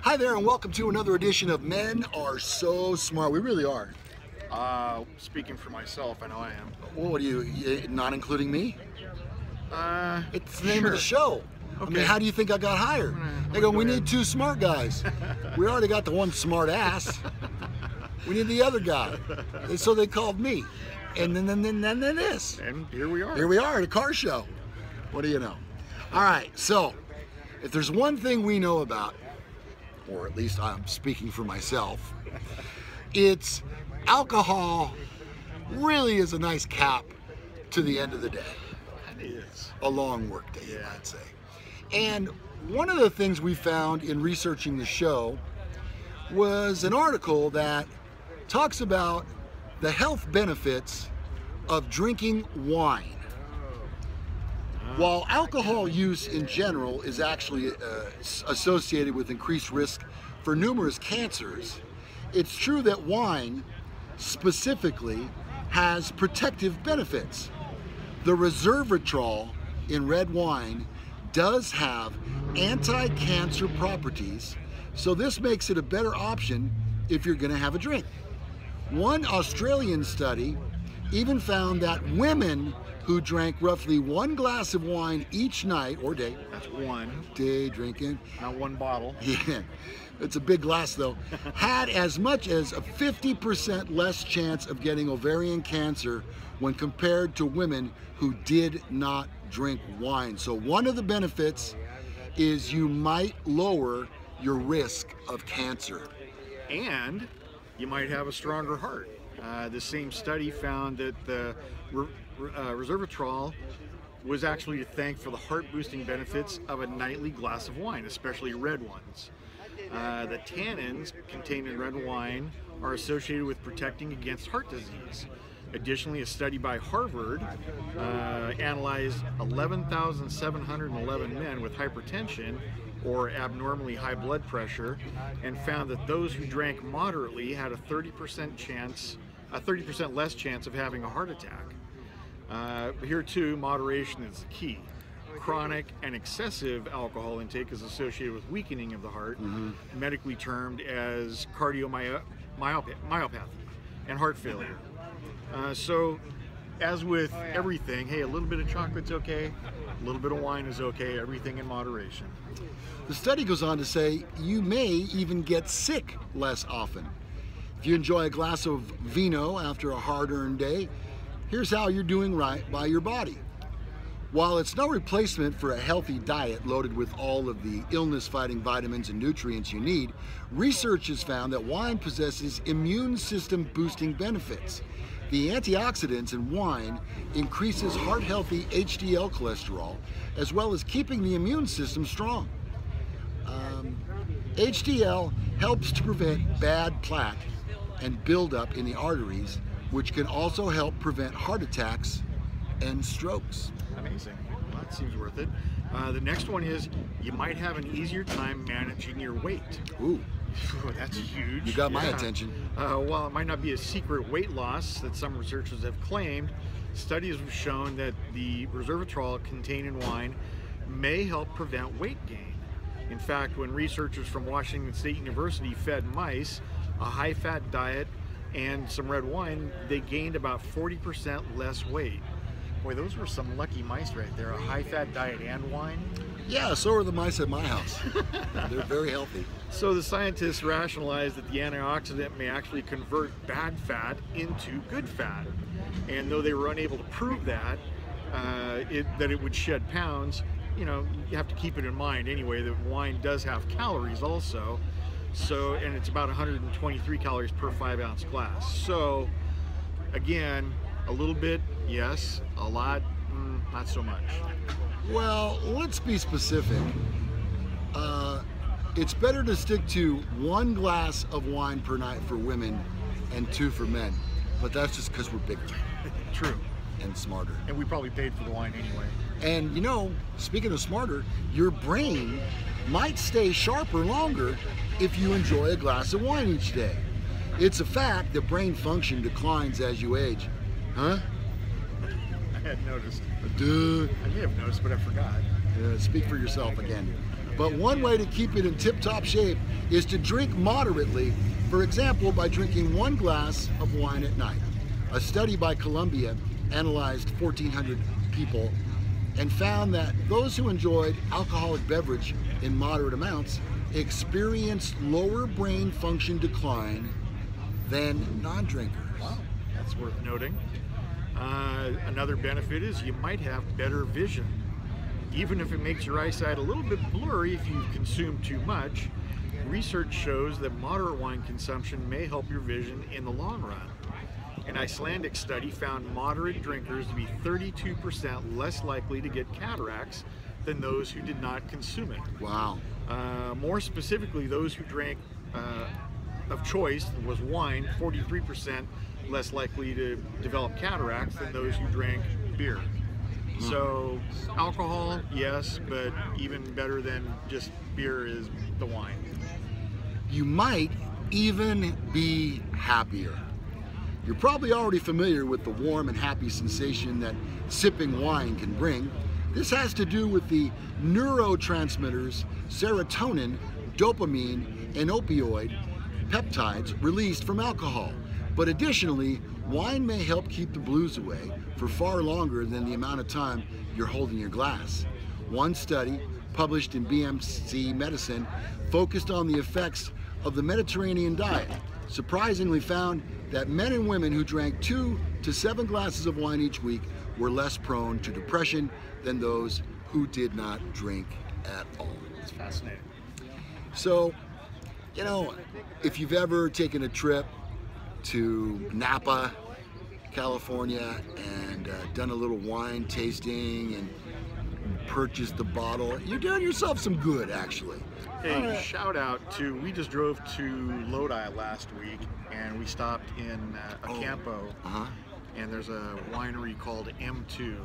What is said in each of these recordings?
Hi there, and welcome to another edition of Men Are So Smart. We really are. Speaking for myself, I know I am. Well, what are you not including me? It's the name of the show. Okay. I mean, how do you think I got hired? They go, we need two smart guys. We already got the one smart ass. We need the other guy. And so they called me. And then this. And here we are. Here we are at a car show. What do you know? All right, so if there's one thing we know about, or at least I'm speaking for myself, it's alcohol really is a nice cap to the end of the day. It is. A long work day, you might say. And one of the things we found in researching the show was an article that talks about the health benefits of drinking wine. While alcohol use in general is actually associated with increased risk for numerous cancers, it's true that wine specifically has protective benefits. The resveratrol in red wine does have anti-cancer properties, so this makes it a better option if you're going to have a drink. One Australian study even found that women who drank roughly 1 glass of wine each night or day. That's one. Day drinking. Not one bottle. Yeah, it's a big glass though. Had as much as a 50% less chance of getting ovarian cancer when compared to women who did not drink wine. So one of the benefits is you might lower your risk of cancer. And you might have a stronger heart. The same study found that the resveratrol was actually to thank for the heart-boosting benefits of a nightly glass of wine, especially red ones. The tannins contained in red wine are associated with protecting against heart disease. Additionally, a study by Harvard analyzed 11,711 men with hypertension or abnormally high blood pressure and found that those who drank moderately had a 30% less chance of having a heart attack. Here too, moderation is the key. Chronic and excessive alcohol intake is associated with weakening of the heart, medically termed as cardiomyopathy and heart failure. So, as with everything, hey, a little bit of chocolate's okay, a little bit of wine is okay, everything in moderation. The study goes on to say you may even get sick less often. If you enjoy a glass of vino after a hard-earned day, here's how you're doing right by your body. While it's no replacement for a healthy diet loaded with all of the illness-fighting vitamins and nutrients you need, research has found that wine possesses immune system boosting benefits. The antioxidants in wine increases heart-healthy HDL cholesterol, as well as keeping the immune system strong. HDL helps to prevent bad plaque and buildup in the arteries, which can also help prevent heart attacks and strokes. Amazing. Well, that seems worth it. The next one is you might have an easier time managing your weight. Ooh. That's huge. You got my attention. While it might not be a secret weight loss that some researchers have claimed, studies have shown that the resveratrol contained in wine may help prevent weight gain. In fact, when researchers from Washington State University fed mice a high-fat diet and some red wine, they gained about 40% less weight. Boy, those were some lucky mice right there. A high-fat diet and wine. Yeah, so are the mice at my house. They're very healthy. So the scientists rationalized that the antioxidant may actually convert bad fat into good fat. And though they were unable to prove that, that it would shed pounds, you know, you have to keep it in mind anyway that wine does have calories also. So, and it's about 123 calories per 5-ounce glass. So, again, a little bit, yes. A lot, not so much. Well, let's be specific. It's better to stick to 1 glass of wine per night for women and 2 for men. But that's just because we're bigger. True. And smarter. And we probably paid for the wine anyway. And you know, speaking of smarter, your brain might stay sharper longer if you enjoy a glass of wine each day. It's a fact that brain function declines as you age. Huh? I hadn't noticed. Duh. I may have noticed, but I forgot. Speak for yourself again. But one way to keep it in tip-top shape is to drink moderately, for example, by drinking 1 glass of wine at night. A study by Columbia analyzed 1,400 people and found that those who enjoyed alcoholic beverage in moderate amounts experienced lower brain function decline than non-drinkers. Wow, that's worth noting. Another benefit is you might have better vision. Even if it makes your eyesight a little bit blurry if you consume too much, research shows that moderate wine consumption may help your vision in the long run. An Icelandic study found moderate drinkers to be 32% less likely to get cataracts than those who did not consume it. Wow. More specifically, those who drank of choice was wine, 43% less likely to develop cataracts than those who drank beer. So alcohol, yes, but even better than just beer is the wine. You might even be happier. You're probably already familiar with the warm and happy sensation that sipping wine can bring. This has to do with the neurotransmitters serotonin, dopamine, and opioid peptides released from alcohol. But additionally, wine may help keep the blues away for far longer than the amount of time you're holding your glass. One study, published in BMC Medicine, focused on the effects of the Mediterranean diet. Surprisingly found that men and women who drank 2 to 7 glasses of wine each week were less prone to depression than those who did not drink at all. It's fascinating. So, you know, if you've ever taken a trip to Napa, California, and done a little wine tasting and purchased the bottle, you're doing yourself some good, actually. Hey, shout out to, we just drove to Lodi last week and we stopped in Acampo, and there's a winery called M2.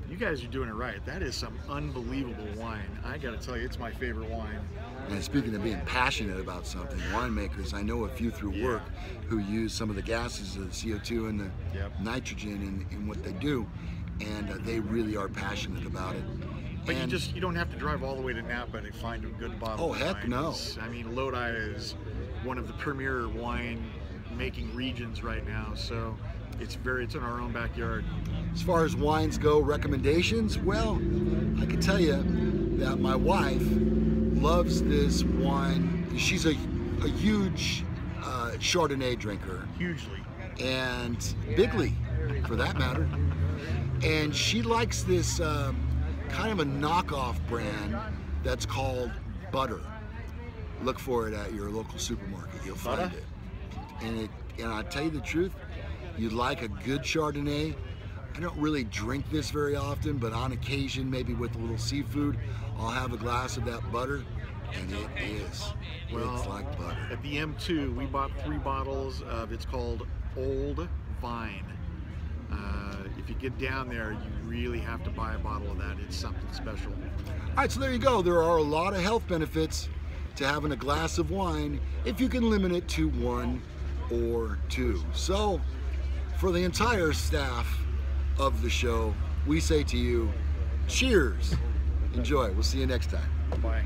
You guys are doing it right. That is some unbelievable wine. I gotta tell you, it's my favorite wine. And speaking of being passionate about something, winemakers, I know a few through work who use some of the gases, the CO2 and the nitrogen in what they do, and they really are passionate about it. But you don't have to drive all the way to Napa to find a good bottle of wine. Oh, heck no. I mean, Lodi is one of the premier wine making regions right now, so it's in our own backyard. As far as wines go, recommendations, well, I can tell you that my wife loves this wine. She's a huge Chardonnay drinker. Hugely. And bigly, for that matter. And she likes this kind of a knockoff brand that's called Butter. Look for it at your local supermarket. You'll find it. And I'll tell you the truth, you'd like a good Chardonnay. I don't really drink this very often, but on occasion, maybe with a little seafood, I'll have a glass of that butter, and it's like butter. At the M2, we bought 3 bottles of, it's called Old Vine. If you get down there, you really have to buy a bottle of that. It's something special. All right, so there you go. There are a lot of health benefits to having a glass of wine if you can limit it to 1 or 2. So, for the entire staff of the show, we say to you, cheers. Enjoy. We'll see you next time. Bye.